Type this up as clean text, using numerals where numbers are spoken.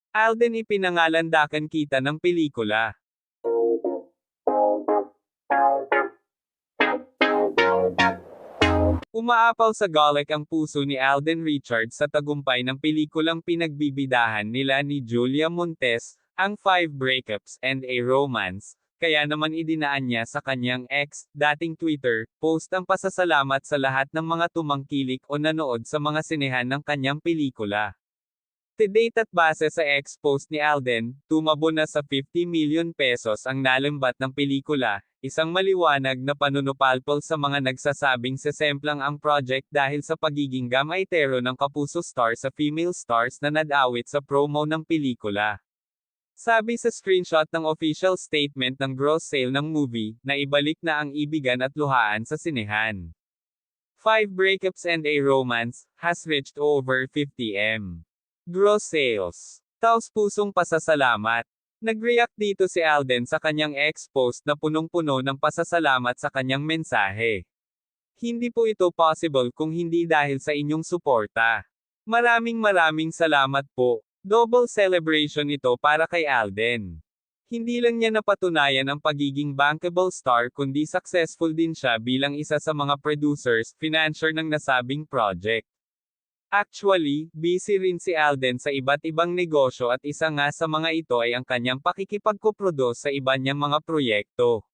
Alden ipinangalandakan kita ng pelikula. Umaapaw sa Gaelic ang puso ni Alden Richards sa tagumpay ng pelikulang pinagbibidahan nila ni Julia Montes, ang Five Breakups and a Romance, kaya naman idinaan niya sa kanyang ex, dating Twitter, post ang pasasalamat sa lahat ng mga tumangkilik o nanood sa mga sinehan ng kanyang pelikula. To date at base sa ex-post ni Alden, tumabo na sa 50 million pesos ang nalimbat ng pelikula, isang maliwanag na panunupalpol sa mga nagsasabing sesemplang ang project dahil sa pagiging gamaitero ng kapuso star sa female stars na nadawit sa promo ng pelikula. Sabi sa screenshot ng official statement ng gross sale ng movie, na ibalik na ang ibigan at luhaan sa sinehan. Five Breakups and a Romance has reached over 50M. Gross sales. Taos-pusong pasasalamat. Nag-react dito si Alden sa kanyang ex-post na punong-puno ng pasasalamat sa kanyang mensahe. Hindi po ito possible kung hindi dahil sa inyong suporta. Maraming salamat po. Double celebration ito para kay Alden. Hindi lang niya napatunayan ang pagiging bankable star kundi successful din siya bilang isa sa mga producers, financier ng nasabing project. Actually, busy rin si Alden sa iba't ibang negosyo at isa nga sa mga ito ay ang kanyang pakikipagkuproduce sa iba niyang mga proyekto.